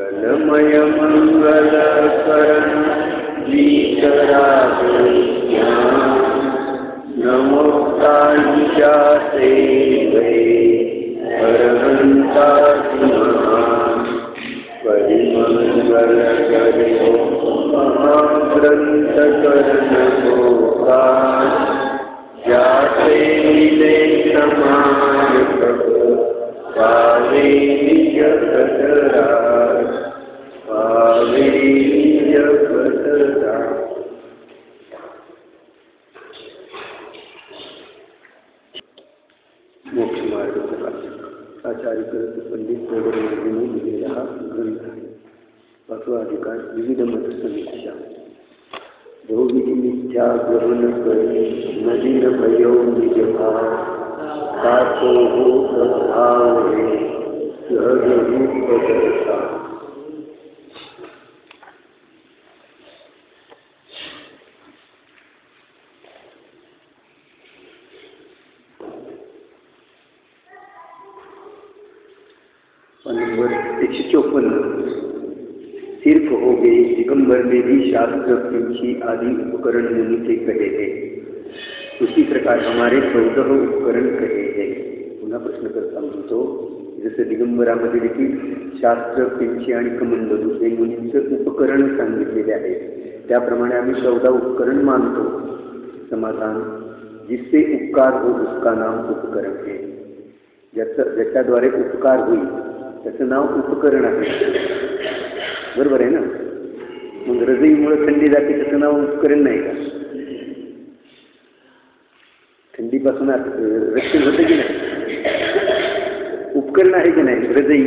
मंगलमय मंगलकरण नमोक्तानि जाते वे परमंता परिमंगल करो महाग्रंथ कर्ण जाते मिले समान पावे जगतराज पावे जगतराज। मोक्ष मार्ग प्रकाशक आचार्य करत पंडित गोवर्धनने लिहिलेला हा ग्रंथ आहे। 5वा अधिकार विविध मत समीक्षा। बहुविधी मिथ्या ग्रहण करी नदीन भयो निज भाव तातो हो प्रभाव रे सहज रूप दर्शा। नंबर 154। सिर्फ हो गए दिगंबर में भी शास्त्र पंछी आदि उपकरण मुनि के कहे हैं, उसी प्रकार हमारे 14 उपकरण कहे हैं। पुन्हा प्रश्न करता म्हणतो, जसे दिगंबरामध्ये देखील शास्त्र पंछी आणि कमंडलू हे मुनींचे उपकरण सांगितलेले आहे, त्याप्रमाणे आम्ही 14 उपकरण मानतो। समाधान, जिससे उपकार हो उसका नाम उपकरण है। ज्याच्याद्वारे उपकार होईल त्याचं नाव उपकरण आहे, बरोबर आहे ना। मग हृदयीमुळे थंडी जाते त्याचं नाव उपकरण नाही का? थंडीपासून रक्षण होतं की नाही? उपकरण आहे की नाही हृदयी?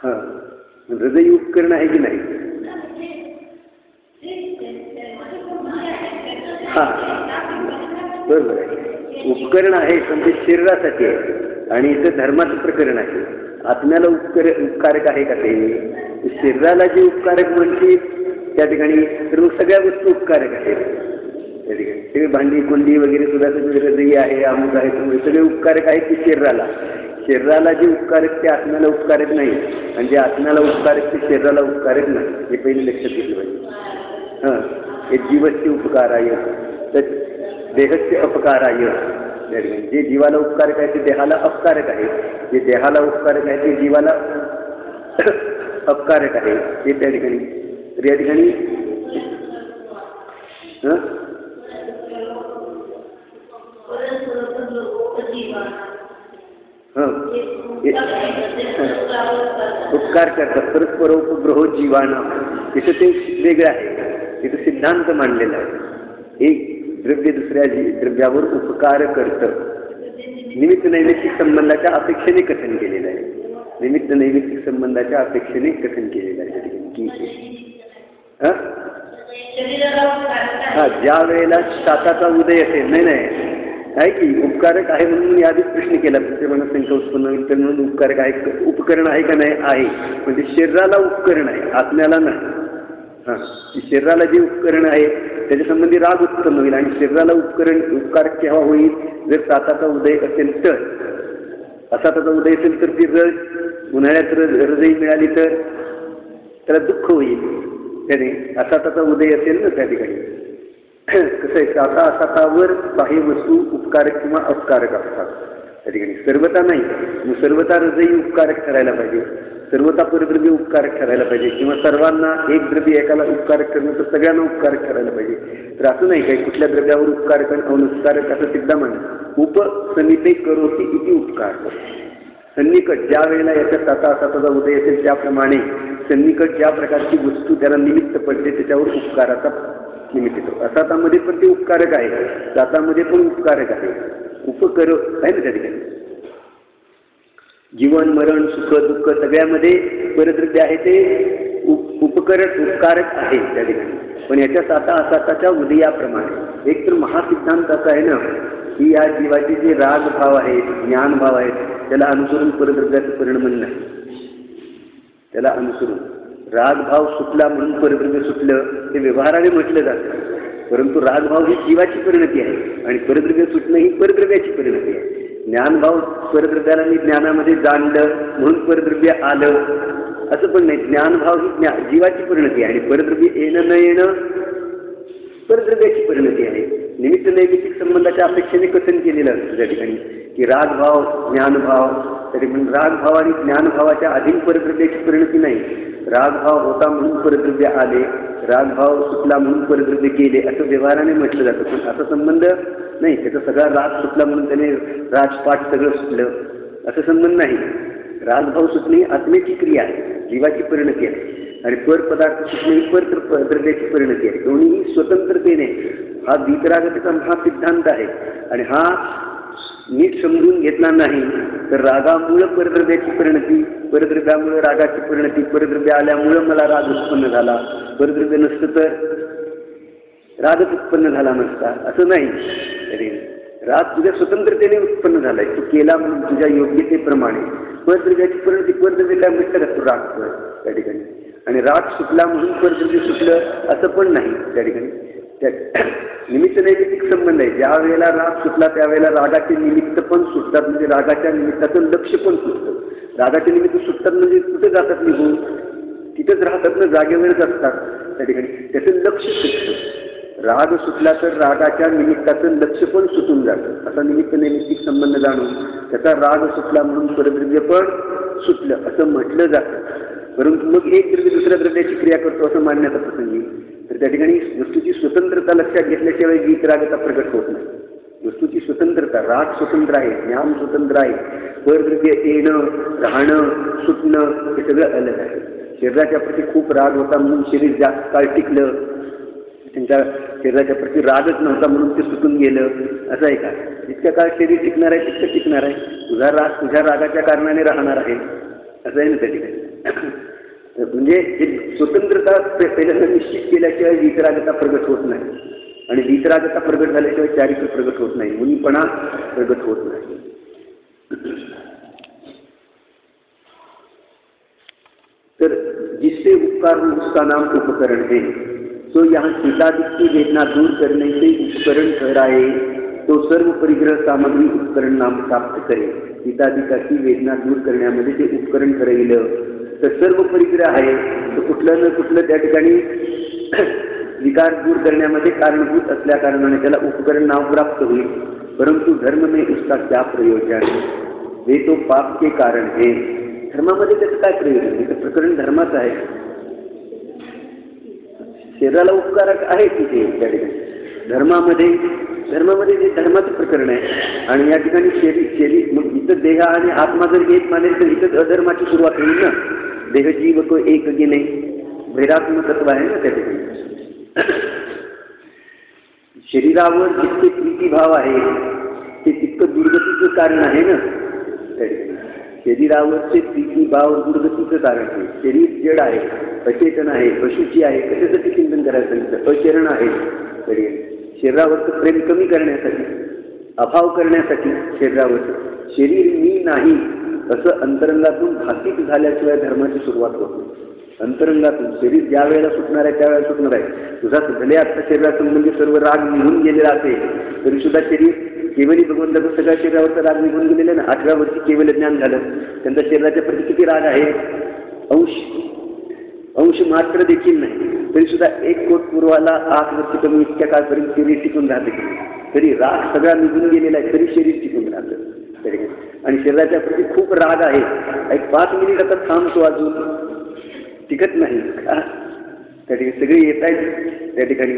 हा, हृदयी उपकरण आहे की नाही? हा, बरोबर आहे, उपकरण आहे, पण ते शरीरासाठी आहे आणि इथं धर्माचं प्रकरण आहे। आत्म्याला उपकारक आहे का ते? शरीराला जे उपकारक म्हणते त्या ठिकाणी सर्व सगळ्या वस्तू उपकारक आहेत। त्या ठिकाणी सगळे भांडी कोंडी वगैरे सुद्धा सगळे हृदयी आहे, अमुक आहे, त्यामुळे सगळे उपकारक आहेत ते शरीराला। शरीराला जे उपकारक ते आत्म्याला उपकारक नाही, आणि जे आत्म्याला उपकारक ते शरीराला उपकारक नाही, हे पहिले लक्षात घेतलं पाहिजे। हां, हे जीवस्य उपकाराय तर देहस्य अपकाराय। जे जीवाला उपकारक आहे ते देहाला अपकारक आहे, जे देहाला उपकारक आहे ते जीवाला अपकारक आहे, हे त्या ठिकाणी। तर या ठिकाणी उपकार करतात, परस्पर उपग्रह जीवाना, तिथं ते वेगळं आहे, तिथं सिद्धांत मांडलेला आहे। एक द्रव्य दुसऱ्या द्रव्यावर उपकार करतं, निमित्त नैमित्तिक संबंधाच्या अपेक्षेने कथन केलेलं आहे। निमित्त नैमित्तिक संबंधाच्या अपेक्षेने कथन केलेलं आहे की हा, ज्या वेळेला शाताचा उदय असेल, नाही आहे की उपकारक आहे म्हणून आधीच प्रश्न केला, तुमच्या मनात शंका उत्पन्न होईल तर म्हणून उपकारक आहे, उपकरण आहे का नाही? आहे, पण ते शरीराला उपकरण आहे, आत्म्याला नाही। हां, शरीराला जे उपकरण आहे त्याच्या संबंधी राग उत्पन्न होईल, आणि शरीराला उपकारक केव्हा होईल? जर साताचा उदय असेल तर। असाताचा उदय असेल तर ती जर उन्हाळ्यात हृदय मिळाली तर त्याला दुःख होईल, त्याने असाताचा उदय असेल ना त्या ठिकाणी। कसं आहे, साता असातावर बाह्य वस्तू उपकारक किंवा अपकारक असतात त्या ठिकाणी, सर्वता नाही। मग सर्वता हृदयी उपकारक ठरायला पाहिजे, सर्वता परद्रव्य उपकारक ठरायला पाहिजे, किंवा सर्वांना एक द्रव्य एकाला उपकारक करणं तर सगळ्यांना उपकारक ठरायला पाहिजे। तर असं नाही काही कुठल्या द्रव्यावर उपकारक आणि अनुपकारक असं सिद्धा म्हणा। उपसन्निते करोति इति उपकार, सन्निकट ज्या वेळेला याच्या साता असाताचा उदय असेल त्याप्रमाणे सन्निकट ज्या प्रकारची वस्तू त्याला निमित्त पडते त्याच्यावर उपकाराचा निमित्त येतो। असातामध्ये पण ते उपकारक आहे, सातामध्ये पण उपकारक आहे, उपकर आहे ना त्या ठिकाणी। जीवन मरण सुख दुःख सगळ्यामध्ये परद्रव्य आहे ते उपकारक आहे त्या ठिकाणी। पण याच्या साता असाताच्या उदयाप्रमाणे एक तर महासिद्धांत असा आहे ना की या जीवाचे जे राग भाव आहेत, ज्ञान भाव आहेत, त्याला अनुसरून परद्रव्याचं परिणमन नाही। त्याला अनुसरून राग भाव सुटला म्हणून परद्रव्य सुटलं हे व्यवहाराने म्हटलं जातं, परंतु रागभाव ही जीवाची परिणती आहे आणि परद्रव्य सुटणं ही परद्रव्याची परिणती आहे. ज्ञानभाव परद्रव्याला मी ज्ञानामध्ये जाणलं म्हणून परद्रव्य आलं असं पण नाही. ज्ञानभाव ही जीवाची परिणती आहे आणि परद्रव्य येणं न येणं परद्रव्याची परिणती आहे. निमित्त नैमित्तिक संबंधाच्या अपेक्षेने कथन केलेलं असतं त्या ठिकाणी की रागभाव ज्ञानभाव. तरी पण रागभाव आणि ज्ञानभावाच्या अधीन परद्रव्याची परिणती नाही. रागभाव होता म्हणून परद्रव्य आले, रागभाव सुटला म्हणून परद्रव्य गेले असं व्यवहाराने म्हटलं जातं. पण असा संबंध नाही. त्याचा सगळा राग सुटला म्हणून त्याने राजपाठ सगळं सुटलं असं संबंध नाही. रागभाव सुटणे ही आत्मेची क्रिया आहे, जीवाची परिणती आहे आणि पर पदार्थ सुटणे ही परद्रव्याची परिणती आहे. दोन्हीही स्वतंत्रतेने हा वीतरागतेचा महासिद्धांत आहे आणि हा नीट समजून घेतला नाही तर रागामुळं परद्रव्याची परिणती, परद्रव्यामुळं रागाची परिणती, परद्रव्य आल्यामुळं मला राग उत्पन्न झाला, परद्रव्य नसतं तर रागच उत्पन्न झाला नसता असं नाही. राग तुझ्या स्वतंत्रतेने उत्पन्न झालाय, तू केला म्हणून तुझ्या योग्यतेप्रमाणे. परद्रव्याची परिणती परद्रव्य काय म्हटलं का तू राग त्या ठिकाणी आणि राग सुटला म्हणून परद्रव्य सुटलं असं पण नाही त्या ठिकाणी. त्या निमित्त नैमित्तिक संबंध आहे. ज्या वेळेला राग सुटला त्यावेळेला रागाचे निमित्त पण सुटतात, म्हणजे रागाच्या निमित्ताचं लक्ष पण सुटतं. रागाचे निमित्त सुटतात म्हणजे कुठे जातात निघून, तिथेच राहतात ना, जागेवरच असतात त्या ठिकाणी. त्याचं लक्ष सुटतं. राग सुटला तर रागाच्या निमित्ताचं लक्ष पण सुटून जातं. असा निमित्त नैमित्तिक संबंध जाणून त्याचा राग सुटला म्हणून परद्रव्य पण सुटलं असं म्हटलं जातं. परंतु मग एक द्रव्य दुसऱ्या द्रव्याची क्रिया करतो असं मानण्याचा प्रसंगी तर त्या ठिकाणी वस्तूची स्वतंत्रता लक्षात घेतल्याशिवाय वीतरागता प्रकट होत नाही. वस्तूची स्वतंत्रता, राग स्वतंत्र आहे, ज्ञान स्वतंत्र आहे, परद्रव्य येणं राहणं सुटणं हे सगळं अलग आहे. शरीराच्या प्रती खूप राग होता म्हणून शरीर जास्त काळ टिकलं, त्यांच्या शरीराच्या प्रती रागच नव्हता म्हणून ते सुटून गेलं असं आहे का? जितक्या काळ शरीर टिकणार आहे तितकं टिकणार आहे. तुझा राग तुझ्या रागाच्या कारणाने राहणार आहे असं आहे ना त्या ठिकाणी. म्हणजे स्वतंत्रता पहिल्यांदा निश्चित केल्याशिवाय वीतरागता प्रगट होत नाही आणि वीतरागता प्रगट झाल्याशिवाय चारित्र्य प्रगट होत नाही, मुनीपणा प्रगट होत नाही. तर जिससे उपकार हो उसका नाम उपकरण है, तो यहाँ शीतादिक की वेदना दूर करने से उपकरण ठहराए तो सर्व परिग्रह सामग्री उपकरण नाम प्राप्त करे. शीतादिकाची वेदना दूर करण्यामध्ये ते उपकरण ठरविलं तर सर्व परिग्रह आहे तर कुठलं न कुठलं त्या ठिकाणी विकार दूर करण्यामध्ये कारणभूत असल्या कारणाने त्याला उपकरण नाव प्राप्त होईल. परंतु धर्म में उसका क्या प्रयोजन, वे तो पाप के कारण है. धर्मामध्ये त्याचं काय प्रयोजन? त्याचं प्रकरण धर्माचं आहे. शरीराला उपकारक आहे तिथे त्या ठिकाणी धर्मामध्ये जे धर्माचं प्रकरण आहे आणि या ठिकाणी शरीर मग इथं देह आणि आत्मा जर एक मानेल तर इथंच अधर्माची सुरुवात होईल ना. देह जीव को एक गेले भैरात्मकत्व आहे ना त्या ठिकाणी. शरीरावर जितके प्रीतीभाव आहे ते तितकं दुर्गतीचं कारण आहे ना त्या ठिकाणी. शरीरावरचे प्रीतीभाव दुर्गतीचं कारण आहे. शरीर जड आहे, अचेतन आहे, अशुची आहे. कशासाठी चिंतन करायचं सांगितलं? अचरण आहे. तरी शरीरावरचं प्रेम कमी करण्यासाठी, अभाव करण्यासाठी शरीरावरचं. शरीर मी नाही असं अंतरंगातून भासित झाल्याशिवाय धर्माची सुरुवात होत नाही. अंतरंगातून शरीर ज्या वेळेला सुटणार आहे त्यावेळेला सुटणार आहे. तुझा भले आता शरीरासंबंधी सर्व राग निघून गेलेला असेल तरी सुद्धा शरीर केवली भगवंताचं सगळ्या शरीरावरचा राग निघून गेलेला ना. 8व्या वर्षी केवल ज्ञान झालं, त्यांचा शरीराच्या प्रती किती राग आहे? अंश मात्र देखील नाही. तरी सुद्धा 1 कोट पूर्वाला 8 वर्ष कमी इतक्या काळपर्यंत शरीर टिकून राहते. तरी राग सगळा निघून गेलेला आहे तरी शरीर टिकून राहतं तरी. आणि शरीराच्या प्रती खूप राग आहे. 5 मिनिट आता थांबतो अजून टिकत नाही का त्या ठिकाणी. सगळे येत आहेत त्या ठिकाणी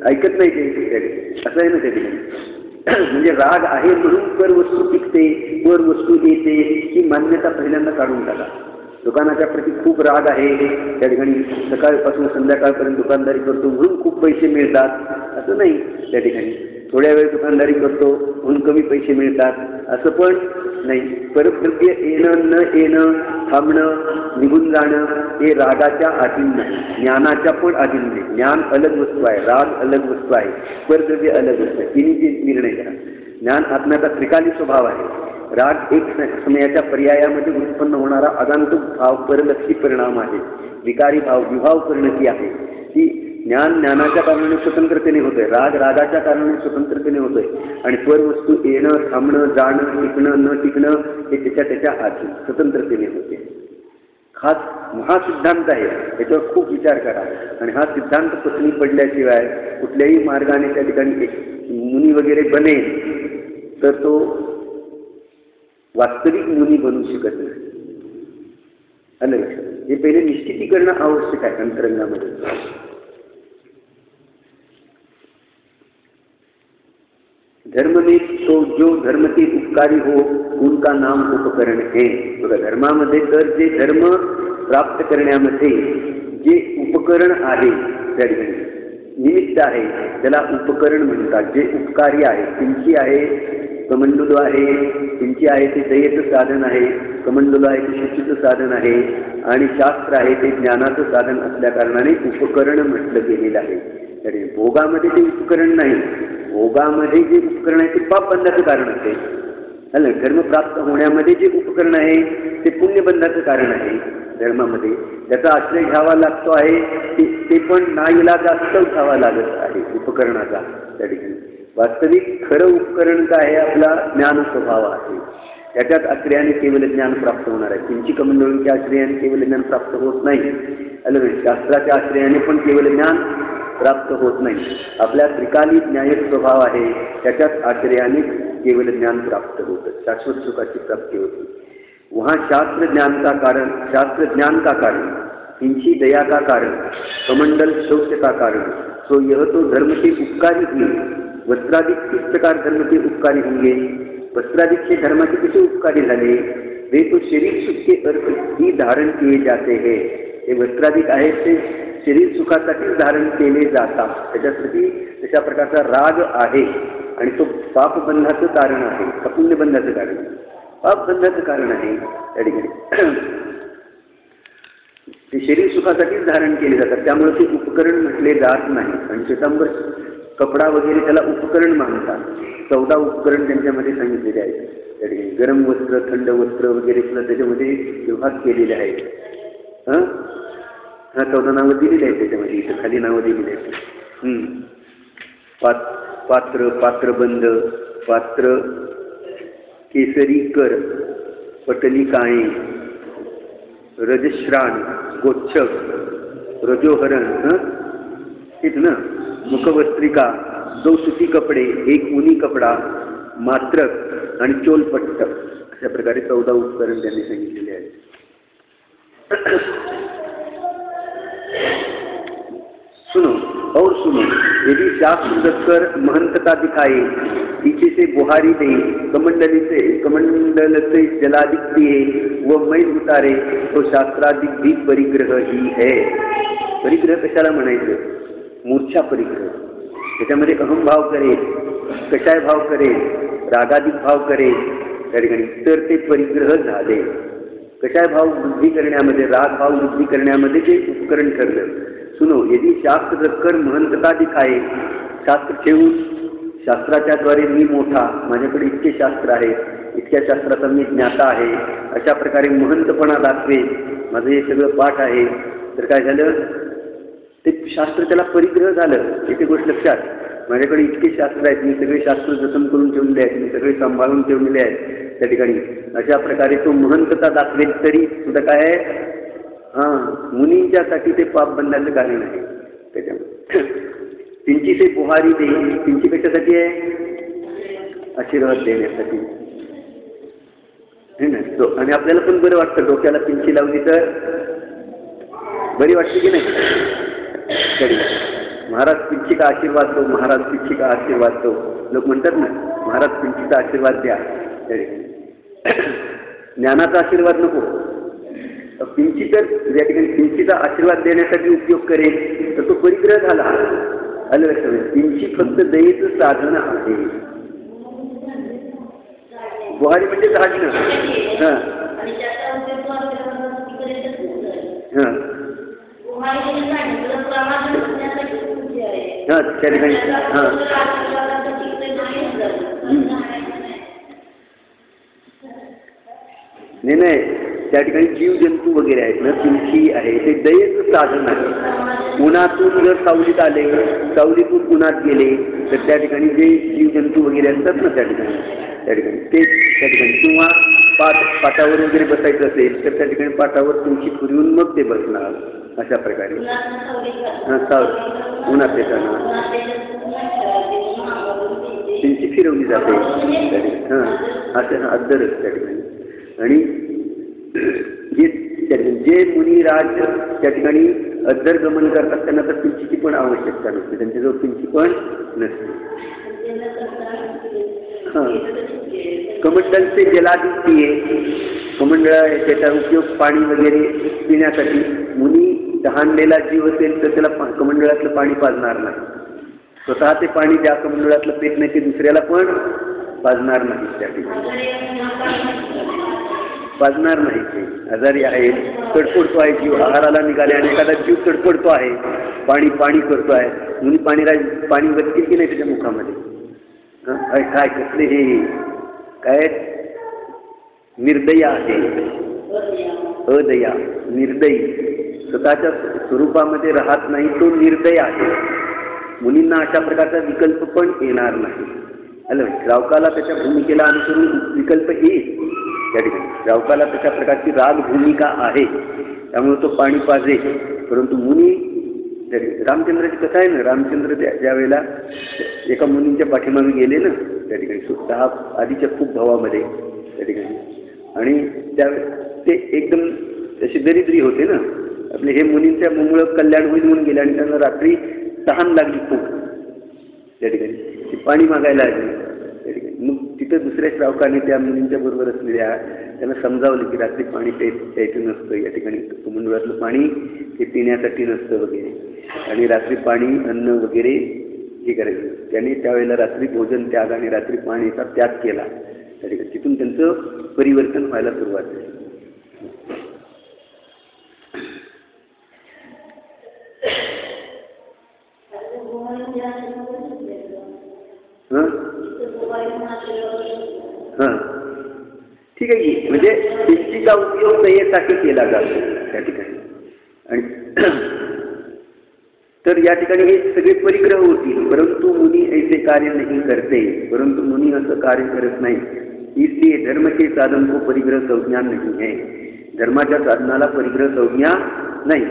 ऐकत नाही ते असं आहे ना त्या ठिकाणी. म्हणजे राग आहे म्हणून पर वस्तू टिकते, पर वस्तू येते ही मान्यता पहिल्यांदा काढून टाका. दुकानाच्या प्रती खूप राग आहे त्या ठिकाणी. सकाळपासून संध्याकाळपर्यंत दुकानदारी करतो म्हणून खूप पैसे मिळतात असं नाही त्या ठिकाणी. थोड्या वेळ दुकानदारी करतो म्हणून कमी पैसे मिळतात असं पण नाही. परद्रव्य येणं न येणं, थांबणं, निघून जाणं हे रागाच्या अधीन नाही, ज्ञानाच्या पण अधीन नाही. ज्ञान अलग वस्तू आहे, राग अलग वस्तू आहे, परद्रव्य अलग वस्तू आहे. तिन्ही ते निर्णय करा. ज्ञान आत्म्याचा त्रिकाली स्वभाव आहे. राग एक समयाच्या पर्यायामध्ये उत्पन्न होणारा अगांतुक भाव परलक्षी परिणाम आहे. विकारी भाव विभाव परिणती आहे ती ज्ञान ज्ञानाच्या कारणाने स्वतंत्रतेने होतंय, राग रागाच्या कारणाने स्वतंत्रतेने होतोय, आणि परवस्तू येणं थांबणं जाणं टिकणं न टिकणं हे त्याच्या त्याच्या अधीन स्वतंत्रतेने होते. हा महासिद्धांत आहे, याच्यावर खूप विचार करा. आणि हा सिद्धांत पत्नी पडल्याशिवाय कुठल्याही मार्गाने त्या ठिकाणी मुनी वगैरे बनेल तर तो वास्तविक मुनी बनू शकत नाही. आलं लक्षात? हे पहिले निश्चिती करणं आवश्यक आहे अंतरंगामध्ये. धर्म में तो जो धर्म के उपकारी हो उनका नाम उपकरण है. बघा, धर्मामध्ये तर जे धर्म प्राप्त करण्यामध्ये जे उपकरण आहे त्या ठिकाणी निमित्त आहे त्याला उपकरण म्हणतात. जे उपकारी आहे, किंची आहे कमंडलू आहे, किंची आहे ते दयेचं साधन आहे, कमंडलू आहे ते शुद्धीचं साधन आहे, आणि शास्त्र आहे ते ज्ञानाचं साधन असल्या कारणाने उपकरण म्हटलं गेलेलं आहे. तरी भोगामध्ये ते उपकरण नाही, भोगामध्ये जे उपकरण आहे ते पाप बंधाचं कारण असते. धर्म प्राप्त होण्यामध्ये जे उपकरण आहे ते पुण्यबंधाचं कारण आहे. धर्मामध्ये त्याचा आश्रय घ्यावा लागतो आहे ते पण नाईलाजास्तव घ्यावा लागत आहे उपकरणाचा. त्या ठिकाणी वास्तविक खरं उपकरण काय आहे? आपला ज्ञान स्वभाव आहे. त्याच्याच आश्रयाने केवळ ज्ञान प्राप्त होणार आहे. किंची कमंडळूंच्या आश्रयाने केवळ ज्ञान प्राप्त होत नाही. शास्त्राच्या आश्रयाने पण केवळ ज्ञान प्राप्त होत नाही. आपल्या त्रिकाली न्याय स्वभाव आहे त्याच्याच आश्रयाने केवळ ज्ञान प्राप्त होतं, शाश्वत सुखाची प्राप्ती होती. वहाँ शास्त्र ज्ञान का कारण, शास्त्र ज्ञान का कारण, किंची दया का कारण, कमंडल शौच का कारण, तो यह तो धर्म के उपकारी हुए. वस्त्रादिक किस प्रकार धर्म के उपकारी होंगे? वस्त्रादिक धर्माचे कसे उपकारी झाले? वे तो शरीर सुख के अर्थ ही धारण किए जाते हैं. हे वस्त्रादिक आहेत ते शरीर सुखासाठीच धारण केले जातात. त्याच्यासाठी तशा प्रकारचा राग आहे आणि तो पापबंधाचं कारण आहे का पुण्यबंधाचं कारण? पापबंधाचं कारण आहे. त्या ठिकाणी ते शरीर सुखासाठीच धारण केले जातात, त्यामुळे ते उपकरण म्हटले जात नाही. आणि श्वेतांबर कपडा वगैरे त्याला उपकरण मानतात. 14 उपकरण त्यांच्यामध्ये सांगितलेले आहेत. त्या ठिकाणी गरम वस्त्र, थंड वस्त्र वगैरे सुद्धा त्याच्यामध्ये विभाग केलेले आहेत. हा 14 नावं दिलेली आहेत त्याच्यामध्ये, इथं खाली नावं दिलेली आहेत. पात्र, पात्रबंध, पात्र केसरी कर, पटली काळे, रजश्राण, गोच्छक, रजोहरण, हेच ना, मुखवस्त्रिका, 2 सुती कपडे, 1 ऊनी कपडा, मात्रक आणि चोलपट्ट, अशा प्रकारे 14 उपकरण त्यांनी सांगितलेले आहेत. सुनो और सुनो, यदि शास्त्र कर महंतता दिखाए, पीछे से बुहारी दे, कमंडल से जलादिक दिए व मैल उतारे, तो शास्त्रादिक भी परिग्रह ही है. परिग्रह कशाला म्हणायचं? मूर्छा परिग्रह. त्याच्यामध्ये अहमभाव करेल, कषाय भाव करेल, रागादिक भाव करेल त्या ठिकाणी, तर ते परिग्रह झाले. कषाय भाव वृद्धी करण्यामध्ये, राग भाव वृद्धी करण्यामध्ये जे उपकरण ठरलं. सुनो, यदि शास्त्र कर महंतता दिखाए, शास्त्र ठेवून शास्त्राच्याद्वारे मी मोठा, माझ्याकडे इतके शास्त्र आहे, इतक्या शास्त्राचा मी ज्ञाता आहे, अशा प्रकारे महंतपणा दाखवे, माझं हे सगळं पाठ आहे, तर काय झालं? ते शास्त्र त्याला परिग्रह झालं. इथे गोष्ट लक्षात, माझ्याकडे इतके शास्त्र आहेत, मी सगळे शास्त्र जतन करून ठेवलेले आहेत, मी सगळे सांभाळून ठेवलेले आहेत त्या ठिकाणी, अशा प्रकारे तो महंतता दाखवेल तरी सुद्धा काय आहे? मुनींच्यासाठी ते पापबंधाचं कारण आहे. त्याच्यामध्ये पिंची से बुहारी दे, पिंची कशासाठी आहे? आशीर्वाद देण्यासाठी है ना. आणि आपल्याला पण बरं वाटतं, डोक्याला पिंची लावली तर बरी वाटते की नाही? महाराज पिंची का आशीर्वाद दो, महाराज पिंची का आशीर्वाद दो, लोक म्हणतात ना, महाराज पिंचीचा आशीर्वाद द्या. ज्ञानाचा आशीर्वाद नको. पिंची तर या ठिकाणी पिंचीचा आशीर्वाद देण्यासाठी उपयोग करेल तर तो परिग्रह झाला. आलं लक्षात? पिंची फक्त दयेचं साधन आहे. बुहारी म्हणजे झाडणं. हां हां हां त्या ठिकाणी हां नाही त्या ठिकाणी जीवजंतू वगैरे आहेत ना, तुमची आहे ते दयेचं साधन आहे. उन्हातून जर सावलीत आले, सावलीतून उन्हात गेले तर त्या ठिकाणी जे जीवजंतू वगैरे असतात ना त्या ठिकाणी ते त्या ठिकाणी किंवा पाटावर वगैरे बसायचं असेल तर त्या ठिकाणी पाटावर तुमची फिरवून मग ते बसणार. अशा प्रकारे उन्हात येताना त्यांची फिरवली जाते. असं अद्दरच त्या ठिकाणी. आणि जे मुनिराज त्या ठिकाणी अद्दर गमन करतात त्यांना तर पिंचीची पण आवश्यकता नसते, त्यांच्याजवळ पिंची पण नसते. कमंडलचे जलादित्य कमंडळ त्याचा उपयोग पाणी वगैरे पिण्यासाठी. मुनी तहानलेला जीव असेल तर त्याला कमंडळातलं पाणी पाजणार नाही. स्वतः ते पाणी ज्या कमंडळातलं पेत नाही ते दुसऱ्याला पण पाजणार नाही. त्या ठिकाणी पाजणार नाही. ते आजारी आहे, तडफडतो आहे जीव, आहाराला निघाले आणि एखादा जीव तडफडतो आहे, पाणी करतो आहे, मुनी पाणी वरतील की नाही त्याच्या मुखामध्ये. काय कसले हे काय निर्दयी आहे, अदया निर्दयी, स्वतःच्या स्वरूपामध्ये राहत नाही तो निर्दय आहे. मुनींना अशा प्रकारचा विकल्प पण येणार नाही. हॅलो, श्रावकाला त्याच्या भूमिकेला अनुसरून विकल्प येईल. त्या ठिकाणी श्रावकाला त्याच्या प्रकारची राग भूमिका आहे, त्यामुळे तो पाणी पाजे. परंतु मुनी रामचंद्राची कथा आहे ना, रामचंद्र ज्या वेळेला एका मुनींच्या पाठीमागे गेले ना त्या ठिकाणी स्वतः आधीच्या खूप भावामध्ये त्या ठिकाणी, आणि त्या ते एकदम तसे दरिद्री होते ना आपले. हे मुनींच्या मुमुळं कल्याण होईल म्हणून गेले आणि त्यांना रात्री तहान लागली खूप त्या ठिकाणी, ती पाणी मागायला लागली त्या ठिकाणी. मग तिथं दुसऱ्या श्रावकाने त्या मुलींच्या बरोबर असलेल्या त्यांना समजावलं की रात्री पाणी प्यायचं नसतं, या ठिकाणी कमंडळातलं पाणी हे पिण्यासाठी नसतं वगैरे, आणि रात्री पाणी अन्न वगैरे हे करायचं. त्याने त्यावेळेला रात्री भोजन त्याग आणि रात्री पाणीचा त्याग केला त्या ठिकाणी. तिथून त्यांचं परिवर्तन व्हायला सुरुवात झाली. ठीक आहे की, म्हणजे पिंचीचा उपयोग दयेसाठी केला जातो त्या ठिकाणी. आणि तर या ठिकाणी हे सगळे परिग्रह होतील, परंतु मुनी ऐसे कार्य नहीं करते. परंतु मुनी असं कार्य करत नाही. इसलिए धर्म के साधन को परिग्रह संज्ञा नहीं है. धर्माच्या साधनाला परिग्रह संज्ञा नाही.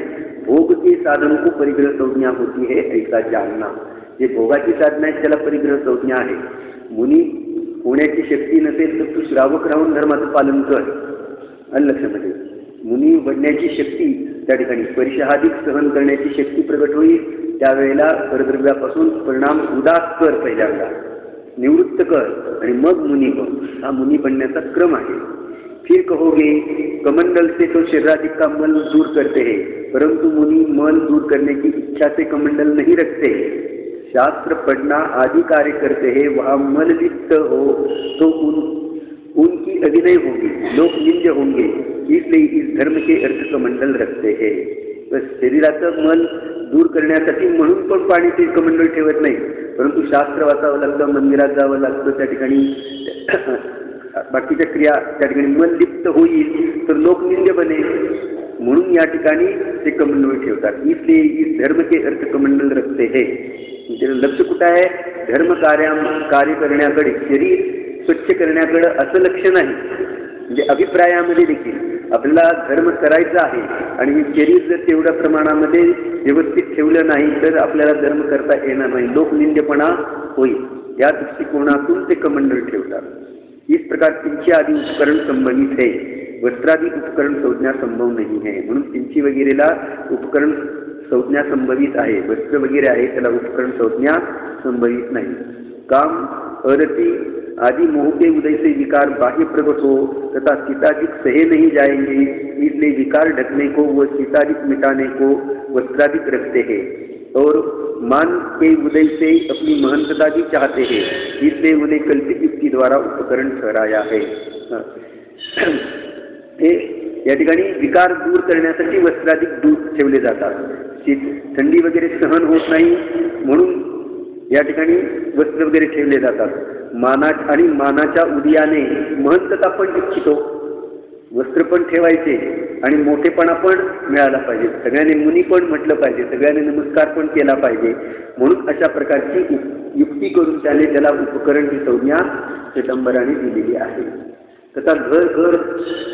भोग के साधन को परिग्रह संज्ञा होती है ऐसा जानना. जे भोगाची साधना आहे त्याला परिग्रह संज्ञा आहे. मुनी होण्याची शक्ती नसेल तर तू श्रावक राहून धर्माचं पालन कर. आणि लक्षामध्ये मुनी बनण्याची शक्ती त्या ठिकाणी परिशहाधिक सहन करण्याची शक्ती प्रगट होईल. त्यावेळेला परद्रव्यापासून परिणाम उदास कर, पहिल्यांदा निवृत्त कर आणि मग मुनी बन. हा मुनी बनण्याचा क्रम आहे. फिर कहोगे कमंडल से तो शरीराधिक का मल दूर करते हैं, परंतु मुनी मल दूर करने की इच्छा से कमंडल नहीं रखते. शास्त्र पढ़ना आदि कार्य करते हैं, वहाँ मल लिप्त हो तो उनकी अभिनय होगी, लोक निंद्य होंगे. इसलिए इस धर्म के अर्थ कमंडल रखते हैं. बस शरीराचं मल दूर करण्यासाठी म्हणून पण पाणी ते कमंडल ठेवत नाही, परंतु शास्त्र वाचावं लागतं, मंदिरात जावं लागतं, त्या ठिकाणी बाकीच्या क्रिया त्या ठिकाणी मन लिप्त होईल तर लोकनिंद्य बनेल, म्हणून या ठिकाणी ते कमंडल ठेवतात. इसलिए इस धर्म के अर्थ कमंडल रखते हैं. लक्ष कुठं आहे? धर्म कार्य करण्याकडे, शरीर स्वच्छ करण्याकडे असं लक्ष नाही. म्हणजे अभिप्रायामध्ये देखील आपल्याला धर्म करायचा आहे आणि शरीर जर तेवढ्या प्रमाणामध्ये व्यवस्थित ठेवलं नाही तर आपल्याला धर्म करता येणार नाही, लोकनिंद्यपणा होईल. या दृष्टिकोनातून ते कमंडल ठेवतात. इस प्रकार पिंची आदि उपकरण संबंधित है, वस्त्रादि उपकरण संज्ञा संभव नहीं है. म्हणून पिंची वगैरेला उपकरण संज्ञा संभवित आहे, वस्त्र वगैरे आहे त्याला उपकरण संज्ञा संभवित नाही. काम अरति आदि मोह के उदय से विकार बाह्य प्रकट हो तथा चिताधिक सहे नहीं जाएंगे, इसलिए विकार ढकने को व चिताधिक मिटाने को वस्त्राधिक रखते हैं. और मान के उदय से अपनी महंतता भी चाहते हैं, इसलिए उन्हें कल्पित युक्ति द्वारा उपकरण ठहराया है. हे या ठिकाणी विकार दूर करण्यासाठी वस्त्राधिक दूर ठेवले जातात. थंडी वगैरे सहन होत नाही म्हणून या ठिकाणी वस्त्र वगैरे ठेवले जातात. मानाच्या उदयाने महंतता पण इच्छितो, वस्त्र पण ठेवायचे आणि मोठेपणा पण मिळाला पाहिजे. सगळ्यांनी मुनी पण म्हटलं पाहिजे, सगळ्यांनी नमस्कार पण केला पाहिजे. म्हणून अशा प्रकारची युक्ती करून त्याला उपकरण ही संज्ञा श्वेतांबराने दिलेली आहे. तथा घर घर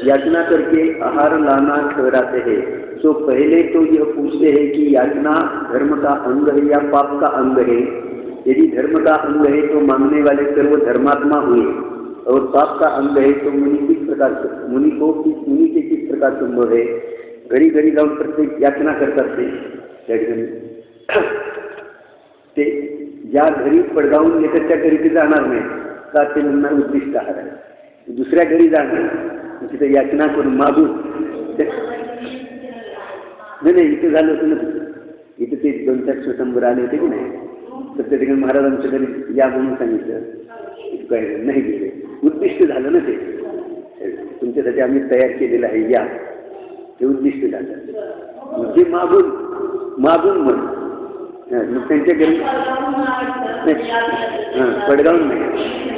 याचना करके आहार लाना ठहराते हैं. सो पहले तो यह पूछते हैं कि याचना धर्म का अंग है या पाप का अंग है. यदि धर्म का अंग है तो मांगने वाले सर्व धर्मात्मा हुए और पाप का अंग है तो मुनि के किस प्रकार संभव है. घरी घरी जाऊन प्रत्येक याचना करतात ते ज्या घरी पडगावून येतात त्या घरी ते जाणार नाही का, ते म्हणणार उद्दिष्ट आहार आहे. दुसऱ्या घरी जाणार तिथे याचना करून मागून नाही इथे झालं होतं ना. इथे ते 2-4 श्वेतांबर आले होते की नाही, तर त्या ठिकाणी महाराजांच्या घरी या म्हणून सांगितलं, काय नाही गेले. उद्दिष्ट झालं ना, ते तुमच्यासाठी आम्ही तयार केलेलं आहे या, ते उद्दिष्ट झालं. जे मागून मग त्यांच्या घरी पडगावून नाही.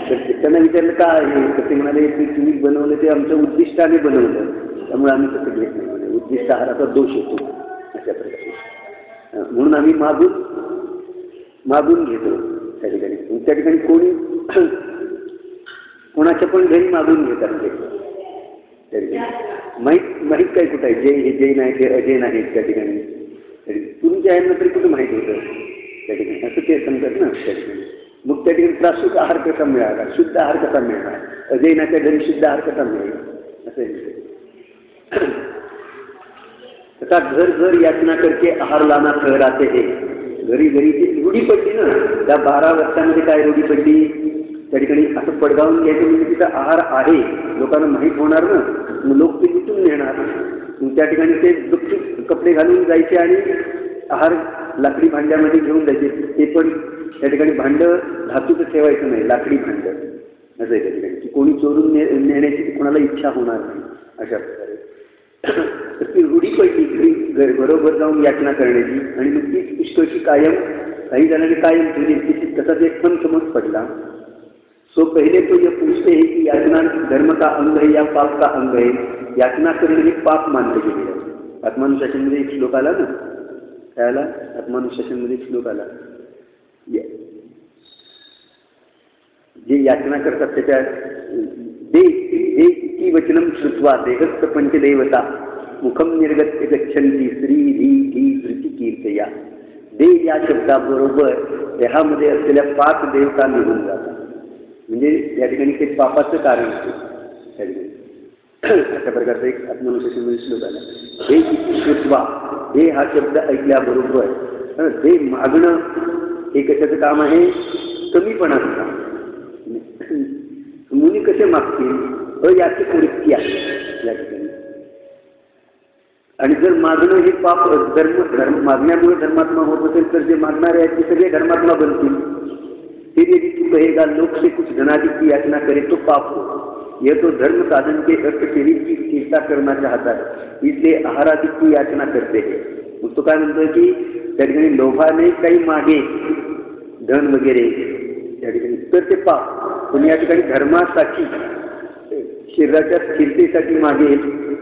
तर त्यांना विचारलं का आहे, तर ते म्हणाले की तुम्ही बनवलं ते आमच्या उद्दिष्टाने बनवलं, त्यामुळे आम्ही तसं घेत नाही. म्हणजे उद्दिष्ट आहाराचा दोष होतो अशा प्रकारे. म्हणून आम्ही मागून घेतो त्या ठिकाणी. त्या ठिकाणी कोणाच्या पण घरी मागून घेतात ते त्या ठिकाणी. माहीत काय कुठं आहे, हे जैन आहेत, हे अजैन आहेत त्या ठिकाणी. तुमच्या यांना तरी कुठं माहीत होतं त्या ठिकाणी, असं ते समजत ना त्या ठिकाणी. मग त्या ठिकाणी त्रासूक आहार कसा मिळाला, शुद्ध आहार कसा मिळणार, अजैनाच्या घरी शुद्ध आहार कसा मिळेल असं. तथा घर घर याचना करके आहार लाना ठहराते हे. घरी घरी ती रूढी पडली ना, त्या 12 वर्षांमध्ये काय रूढी पडली त्या ठिकाणी. असं पडगावून घ्यायचं म्हणजे तिथं आहार आहे लोकांना माहीत होणार ना, मग लोक ते लुटून नेणार. मग त्या ठिकाणी ते दुःखी कपडे घालून जायचे आणि आहार लाकडी भांड्यामध्ये घेऊन जायचे. ते पण त्या ठिकाणी भांडं धातूचं ठेवायचं नाही, लाकडी भांडं असं आहे त्या ठिकाणी, की कोणी चोरून नेण्याची कोणाला इच्छा होणार नाही अशा प्रकारे. तर ती रूढी पडली बरोबर जाऊन याचना करण्याची, आणि मग ती पुष्कळशी कायम काही जणांनी कायम ठेवली. तसाच एक पण समज पडला. सो पहिले तो यह पूछते हैं कि याचना धर्म का अंग है या पाप का अंग है. याचना करणे हे पाप मानले गेले. आत्मानुशासनमध्ये एक श्लोक आला ना, काय आला आत्मानुशासनमध्ये एक श्लोक आला, जे याचना करतात त्याच्यात दे वचनम श्रुत्वा देहस्थ पंचदेवता मुखम निर्गत्य गच्छन्ति श्री धी धृती कीर्तया. दे या शब्दाबरोबर देहामध्ये असलेल्या 5 देवता निघून जातात. म्हणजे या ठिकाणी ते पापाचं कारण असते त्या ठिकाणी. अशा प्रकारचा एक आत्मनुशासनमध्ये श्लोक आला. हे किती श्रुत्वा, हे हा शब्द ऐकल्याबरोबर ते मागणं हे कशाचं काम आहे, कमीपणाचं काम. मुनी कसे मागतील, याची वृत्ती आहे या ठिकाणी. आणि जर मागणं हे पाप धर्म मागण्यामुळे धर्मात्मा होत असेल तर जे मागणारे आहेत ते सगळे धर्मात्मा बनतील. फिर यदि तू कहेगा लोक से कुछ धनादि की याचना करे तो पाप हो. यह तो धर्म साधन के अर्थ शरीर की स्थिरता करना चाहता है, इसलिए आहारादि की याचना करते हैं. मग तो काय म्हणतोय की त्या ठिकाणी लोभाने काही मागे धन वगैरे त्या ठिकाणी तर ते पाप. पण या ठिकाणी धर्मासाठी शरीराच्या स्थिरतेसाठी मागे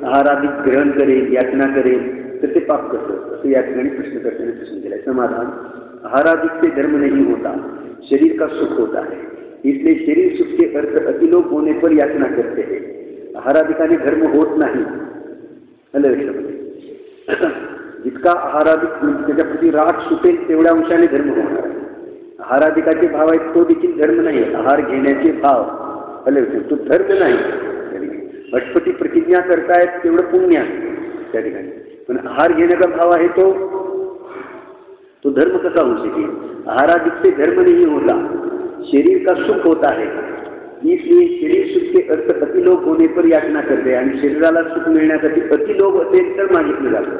आहारादि ग्रहण करेल, याचना करेल तर ते पाप कसं, असं या ठिकाणी प्रश्नकर्त्याने प्रश्न केलाय. समाधान, आहारादिक से धर्म नहीं होता, शरीर का सुख होता है. इसलिए शरीर सुख के अर्थ अतिलोक होने पर याचना करते हैं. आहारादिकाने धर्म होत नाही. जितका आहारादिक त्याच्याप्रती राग सुटेल तेवढ्या अंशाने धर्म होणार आहे. आहारादिकाचे भाव आहेत तो देखील धर्म नाही. आहार घेण्याचे भाव तो धर्म नाही. अटपटी प्रतिज्ञा करतायत तेवढं पुण्य आहे त्या ठिकाणी. पण आहार घेण्याचा भाव आहे तो धर्म कसा होऊ शकेल. आहारादिक से धर्म नहीं होता, शरीर का सुख होता है. इसलिए शरीर सुख के अर्थ अतिलोभ होने पर याचना करते. आणि शरीराला सुख मिळण्यासाठी अतिलोभ असेल तर मागितलं जातं.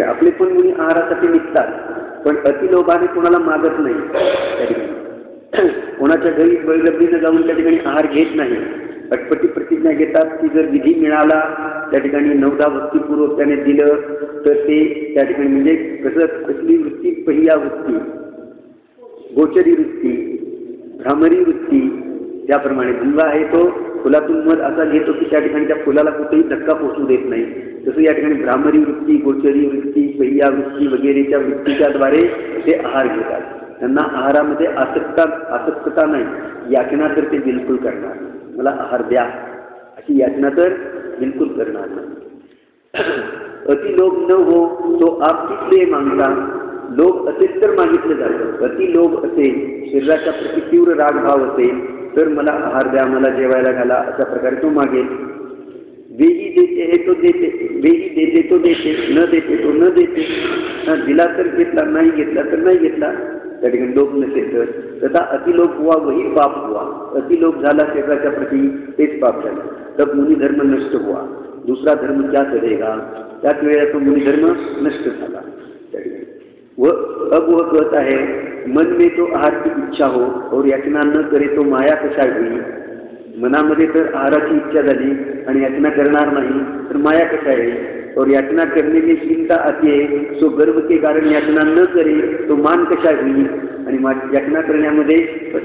आपले पण मुली आहारासाठी निघतात, पण अतिलोभाने कोणाला मागत नाही त्या ठिकाणी. कोणाच्या घरी बळजबरीनं जाऊन त्या ठिकाणी आहार घेत नाही. अटपटी प्रतिज्ञा घेतात की जर विधी मिळाला त्या ठिकाणी 9दा भक्तीपूर्वक त्याने दिलं तर ते त्या ठिकाणी म्हणजे कसली वृत्ती, पहिया वृत्ती, गोचरी वृत्ती, भ्रामरी वृत्ती, ज्याप्रमाणे भुंगा आहे तो फुलातून मध असा घेतो की त्या ठिकाणी त्या फुलाला कुठेही धक्का पोचू देत नाही. तसं या ठिकाणी भ्रामरी वृत्ती, गोचरी वृत्ती, पहिया वृत्ती वगैरेच्या वृत्तीच्या द्वारे ते आहार घेतात. त्यांना आहारामध्ये आसक्तता नाही. याचना तर ते बिलकुल करणार नाही. मला आहार द्या अशी याचना तर बिलकुल करणार नाही. अति लोभ न हो तो आप किसलिए मागता. लोभ असेल तर मागितलं जातं. अति लोभ असेल, शरीराच्या प्रति तीव्र रागभाव असेल तर मला आहार द्या, मला जेवायला घाला अशा प्रकारे तो मागेल. वेही देते है तो देते, वेही देते तो देते, न देते तो न देते. दिला तर घेतला, नाही घेतला तर नाही घेतला. त्या ठिकाणी लोभ नसेल तर तथा अतिलोभ हुआ वही पाप हुआ. अतिलोभ झाला शरीराच्या प्रति तेच पाप झालं. तब मुनी धर्म नष्ट हुआ. दूसरा धर्म क्या करेगा. त्याच वेळेला तो मुनी धर्म नष्ट झाला. त्या ठिकाणी अब वह कहता है मन में तो आहार की इच्छा हो और याचना न करे तो माया कशा हुई. मनामध्ये तर आहाराची इच्छा झाली आणि याचना करणार नाही तर माया कशा आहे. और याचना करने में चिंता आती है सो गर्व के कारण याचना न करे तो मान कशा हुई. आणि याचना करण्यामध्ये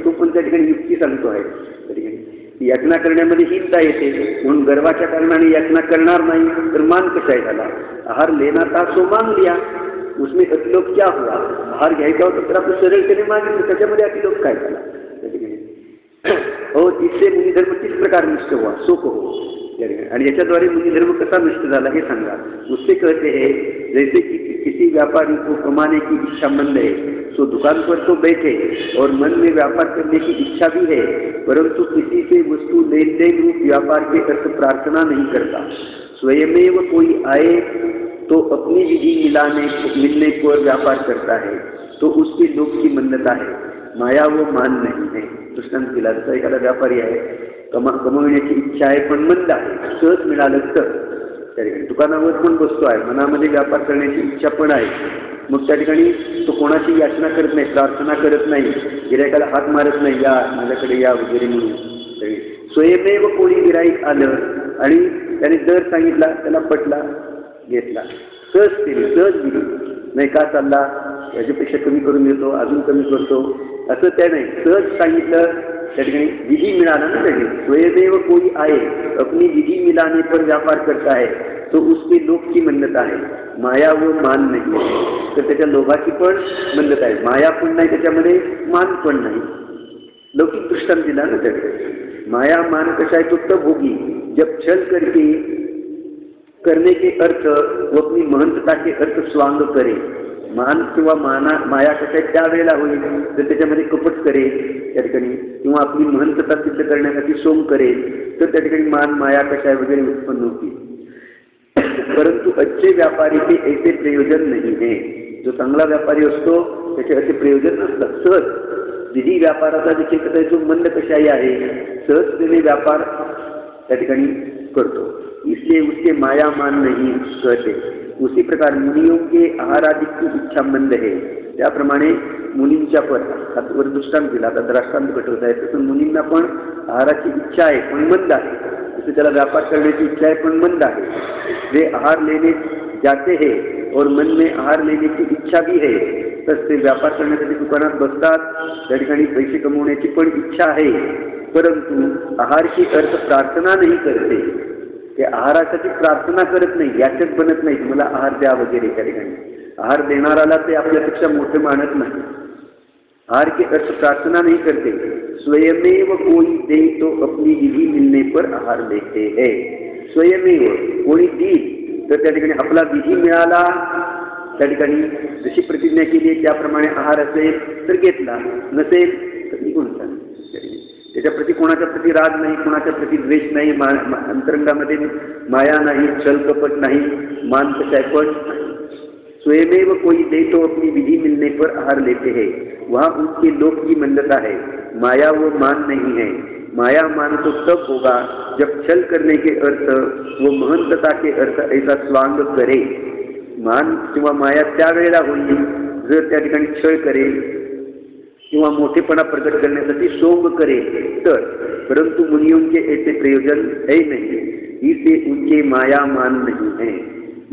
तो पण त्या ठिकाणी युक्ती सांगतो आहे. त्या ठिकाणी याचना करण्यामध्ये चिंता येते म्हणून गर्वाच्या कारणाने याचना करणार नाही तर मान कशा झाला. आहार लेना था सो मांग लिया, उसमें अतिलोभ क्या हुआ. आहार घ्यायचा होता तर आपण सरळतेने मागितलं, त्याच्यामध्ये अतिलोभ काय झाला. हो इससे मुनिधर्म किस प्रकार नष्ट हुआ सो कहो. आणि याच्याद्वारे मुनिधर्म कसा नष्ट झाला हे सांगा. उससे कहते हैं जैसे कि किसी व्यापारी को कमाने की इच्छा मंद है सो दुकान पर तो बैठे और मन में व्यापार करने की इच्छा भी है परंतु किसी से वस्तु लेन देन रूप व्यापार के अर्थ प्रार्थना नहीं करता. स्वयमेव कोई आए तो अपनी विधि मिलने पर व्यापार करता है तो उसकी लोभ की मंदता है, माया व मान नहीं है. दृष्टांत दिला. जसा एखादा व्यापारी आहे, कमविण्याची इच्छा आहे पण मंद आहे, सहज मिळालं तर. त्या ठिकाणी दुकानावर पण बसतो आहे, मनामध्ये व्यापार करण्याची इच्छा पण आहे, मग त्या ठिकाणी तो कोणाची याचना करत नाही, प्रार्थना करत नाही, गिरायकाला हात मारत नाही, या माझ्याकडे या वगैरे म्हणून. स्वयमेव कोणी गिराईक आलं आणि त्याने दर सांगितला, त्याला पटला, घेतला, सहज केली, सहज दिली. नाही का चालला, याच्यापेक्षा कमी करून देतो, अजून कमी करतो, असं त्या नाही, सहज सांगितलं. त्या ठिकाणी विधी मिळाला ना. त्याने स्वयमेव कोई आए अपनी विधी मिलाने पर व्यापार करता है तो उसके लोभ की मंदता आहे, माया व मान नाही. तर त्याच्या लोभाची पण मंदता आहे, माया पण नाही त्याच्यामध्ये, मान पण नाही. लौकिक दृष्टांत दिला ना त्याने. माया मान कशा आहे तो तब होगी जब छल करके करने के अर्थ वो अपनी महंतता के अर्थ स्वांग करे. मान किंवा माया कशा आहे त्यावेळेला होईल तर त्याच्यामध्ये कपट करेल त्या ठिकाणी, किंवा आपली महंतता सिद्ध करण्यासाठी सोम करेल तर त्या ठिकाणी मान माया कशा आहे वगैरे उत्पन्न होतील. परंतु अच्छे व्यापारी के ऐसे प्रयोजन नहीं है. जो चांगला व्यापारी असतो त्याचे असे प्रयोजन नसतात. सहज विधी व्यापाराचा देखील कसा जो मंद कशाही आहे, सहजतेने व्यापार त्या ठिकाणी करतो. इसलिए उसके माया मान नहीं कहते. उसी प्रकार मुनियों के आहारादि की इच्छा मंद है. त्याप्रमाणे मुनींच्या पण वर दृष्टांत दिला, आता दृष्टांत घटवत आहे, तसं मुनींना पण आहाराची इच्छा आहे पण मंद आहे. जसं त्याला व्यापार करण्याची इच्छा आहे पण मंद आहे. वे आहार लेने जाते हैं और मन में आहार लेने की इच्छा भी है. तर ते व्यापार करण्यासाठी दुकानात बसतात, त्या ठिकाणी पैसे कमवण्याची पण इच्छा आहे, परंतु आहार की अर्थ प्रार्थना नाही करते. ते आहारासाठी प्रार्थना करत नाही, याच्यात बनत नाही मला आहार द्या वगैरे. त्या ठिकाणी आहार देणाराला ते आपल्यापेक्षा मोठे मानत नाही. आहार के अर्थ प्रार्थना नहीं करते. स्वयमेव कोई दे तो अपनी विधि मिलने पर आहार लेते हैं. स्वयमेव कोणी देईल तर त्या ठिकाणी आपला विधी मिळाला, त्या ठिकाणी जशी प्रतिज्ञा केली त्याप्रमाणे आहार असेल तर घेतला, नसेल तर निघून चालला. त्याच्याप्रती कोणाच्या प्रती राग नाही, कोणाच्या प्रती द्वेष नाही, अंतरंगामध्ये माया नाही, छल कपट नाही, मान कशाय पण. स्वयमेव कोई दे तो अपनी विधि मिलने पर आहार लेते हैं. वहाँ उनके लोभ की मंदता है, माया वो मान नहीं है. माया मान तो तब होगा जब छल करने के अर्थ वो महंतता के अर्थ ऐसा स्वांग करे. मान किंवा माया त्यावेळेला होईल जर त्या ठिकाणी छळ करेल किंवा मोठेपणा प्रकट करण्यासाठी सोंग करेल तर. परंतु मुनियों के ऐसे प्रयोजन है नहीं, इसे उनके माया मान नहीं है.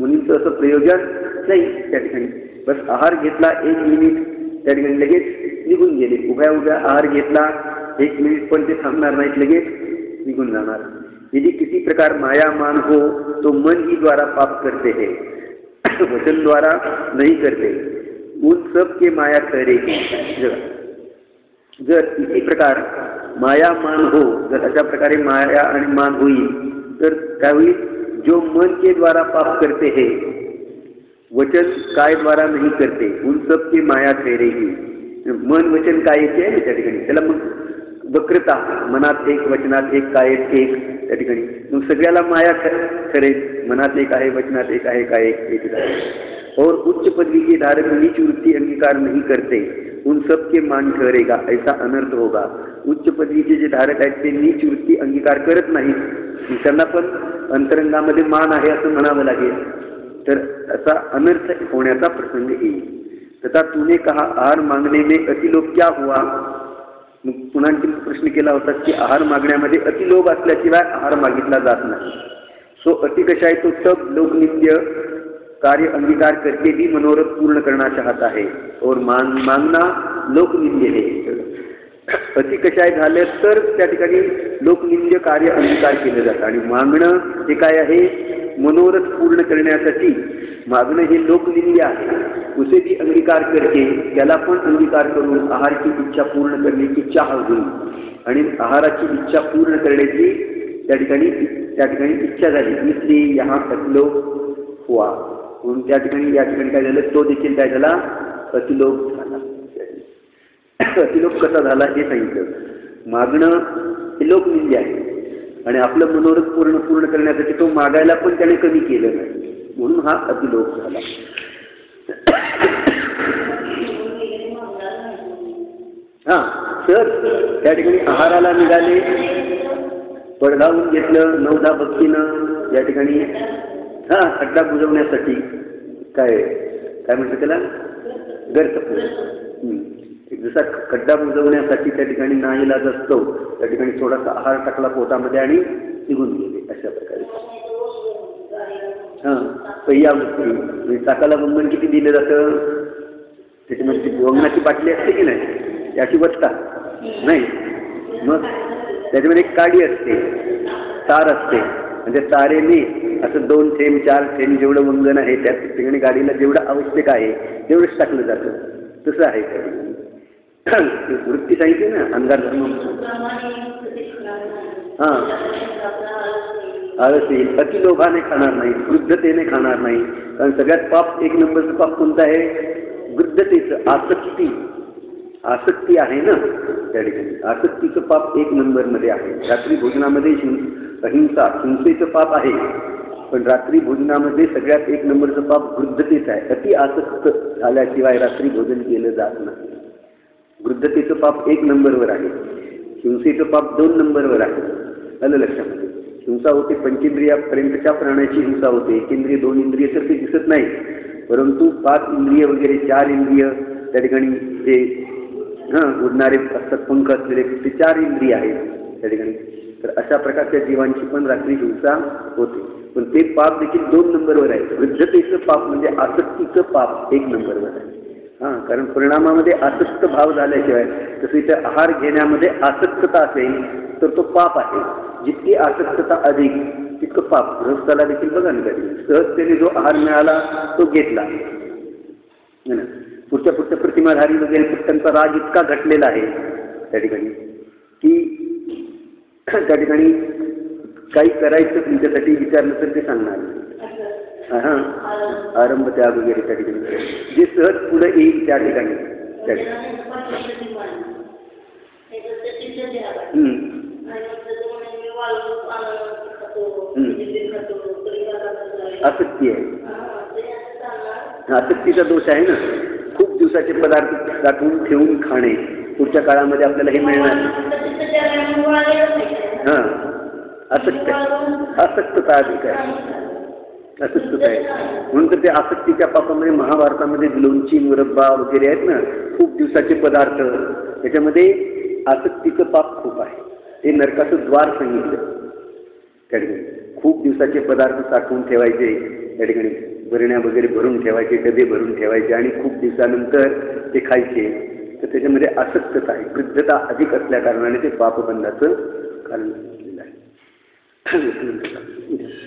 मुनींचं असं प्रयोजन नाही. त्या ठिकाणी बस आहार घेतला 1 मिनिट, त्या ठिकाणी लगेच निघून गेले. उभ्या उभ्या आहार घेतला 1 मिनिट पण ते थांबणार नाहीत, लगेच निघून जाणार. यदि किसी प्रकार माया मान हो तो मन ही द्वारा पाप करते हैं, वचन द्वारा नहीं करते, उन सब के माया ठहरेगी. जर इसी प्रकार माया मान हो, जर अशा प्रकारे माया आणि मान होईल तर काय होईल? जो मन के द्वारा पाप करते हैं, वचन काय द्वारा नहीं करते, उन सब की माया ठहरेगी. मन वचन कायचे आहे त्या ठिकाणी, त्याला मग वक्रता, मनात एक वचनात एक कायेत एक, त्या ठिकाणी मग सगळ्याला माया ठरेल. मनात एक आहे, वचनात एक आहे, काय एक आहे. और उच्च पदवी के धारक नीच वृत्ति अंगीकार नहीं करते, उन सब के मान ठहरेगा. ऐसा अनर्थ होगा. उच्च पदवीचे जे धारक आहेत ते नीच वृत्ती अंगीकार करत नाहीत, त्यांना पण अंतरंगामध्ये मान आहे असं म्हणावं लागेल, तर असा अनर्थ होण्याचा प्रसंग येईल. तथा तूने कहा आहार मागणे में अतिलोभ क्या हुआ. मग पुन्हा प्रश्न केला होता की आहार मागण्यामध्ये अतिलोभ असल्याशिवाय आहार मागितला जात नाही. सो अति कशा आहे तो सब लोकनिंद्य कार्य अंगीकार करके भी मनोरथ पूर्ण करना चाहता है और मागना लोकनिंद्य है. अति कशाय झालं तर त्या ठिकाणी लोकनिंद्य कार्य अंगीकार केलं जातं आणि मागणं हे काय आहे? मनोरथ पूर्ण करण्यासाठी मागणं हे लोकनिंद्य आहे. उसे भी अंगीकार करके त्याला पण अंगीकार करून आहारची इच्छा पूर्ण करण्याची चाह होईल आणि आहाराची इच्छा पूर्ण करण्याची त्या ठिकाणी इच्छा झाली. इसलिए यहाँ अतिलोभ हुआ. म्हणून त्या ठिकाणी या ठिकाणी काय झालं? तो देखील काय झाला? अतिलोभ झाला. अतिलोभ कसा झाला हे सांगितलं. मागणं हे लोकनिंद्य आहे आणि आपलं मनोरथ पूर्ण करण्यासाठी तो मागायला पण त्याने कमी केलं नाही, म्हणून हा अतिलोभ झाला. हा सर त्या ठिकाणी आहाराला निघाले, पडघावून घेतलं 9-10 भक्तीनं या ठिकाणी खड्डा बुजवण्यासाठी काय म्हणतात त्याला? गर्तपूर. जसा खड्डा बुजवण्यासाठी त्या ठिकाणी नाईलाज असतो त्या ठिकाणी थोडासा आहार टाकला पोटामध्ये आणि निघून गेले. अशा प्रकारे पहिया वृत्ती. चाकाला बंधन किती दिलं जातं? त्याच्यामध्ये वंगणाची बाटली असते की नाही, त्याची वत्ता नाही, मग त्याच्यामध्ये एक काडी असते, तार असते, म्हणजे तारेने असं 2 थेंब 4 थेंब जेवढं वंगण आहे त्या ठिकाणी गाडीला जेवढं आवश्यक आहे तेवढंच टाकलं जातं. तसं आहे त्या ठिकाणी वृत्ती सांगितली ना, अंगार धर्म. आळस येईल, अतिलोभाने खाणार नाही, वृद्धतेने खाणार नाही. कारण सगळ्यात पाप 1 नंबरचं पाप कोणतं आहे? वृद्धतेचं. आसक्ती आहे ना त्या ठिकाणी. आसक्तीचं पाप 1 नंबरमध्ये आहे. रात्री भोजनामध्ये अहिंसा, हिंसेचं पाप आहे, पण रात्री भोजनामध्ये सगळ्यात 1 नंबरचं पाप वृद्धतेचं आहे. अति आसक्त झाल्याशिवाय रात्री भोजन केलं जात नाही. वृद्धतेचं पाप 1 नंबरवर आहे, हिंसेचं पाप 2 नंबरवर आहे. आलं लक्षामध्ये? हिंसा होते पंचेंद्रियापर्यंतच्या प्राण्याची हिंसा होते. 1 इंद्रिय 2 इंद्रिय तर ते दिसत नाही, परंतु 5 इंद्रिय वगैरे 4 इंद्रिय त्या ठिकाणी जे उडणारे असतात, पंख असलेले ते 4 इंद्रिय आहेत त्या ठिकाणी. तर अशा प्रकारच्या जीवांची पण रात्री हिंसा होते, पण ते पाप देखील 2 नंबरवर आहे. वृद्धतेचं पाप म्हणजे आसक्तीचं पाप 1 नंबरवर आहे. कारण परिणामामध्ये आसक्त भाव झाल्याशिवाय, तसं इथं आहार घेण्यामध्ये आसक्तता असेल तर तो पाप आहे. जितकी आसक्तता अधिक तितकं पाप. गृहस्थाला देखील बघा ना, सहजतेने जो आहार मिळाला तो घेतला. पुढच्या प्रतिमाधारी वगैरे त्यांचा राग इतका घटलेला आहे त्या ठिकाणी की त्या ठिकाणी काही करायचं तुमच्यासाठी विचारलं तर ते सांगणार. आरंभ त्याग वगैरे त्या ठिकाणी जे सहज पुढे येईल त्या ठिकाणी आसक्ती आहे. आसक्तीचा दोष आहे ना. खूप दिवसाचे पदार्थ साठवून ठेवून खाणे, पुढच्या काळामध्ये आपल्याला हे मिळणार. आसक्तता अधिक आहे. आसक्तता आहे म्हणून तर ते आसक्तीच्या पापामध्ये महाभारतामध्ये लोणची मुरब्बा वगैरे आहेत ना, खूप दिवसाचे पदार्थ, त्याच्यामध्ये आसक्तीचं पाप खूप आहे. ते नरकाचं द्वार सांगितलं त्या ठिकाणी. खूप दिवसाचे पदार्थ साठवून ठेवायचे त्या ठिकाणी, बरण्या वगैरे भरून ठेवायचे, डबे भरून ठेवायचे आणि खूप दिवसानंतर ते खायचे. तर त्याच्यामध्ये आसक्तता आहे. वृद्धता अधिक असल्या कारणाने ते पापबंधाचं कारण आहे. सांगितलं.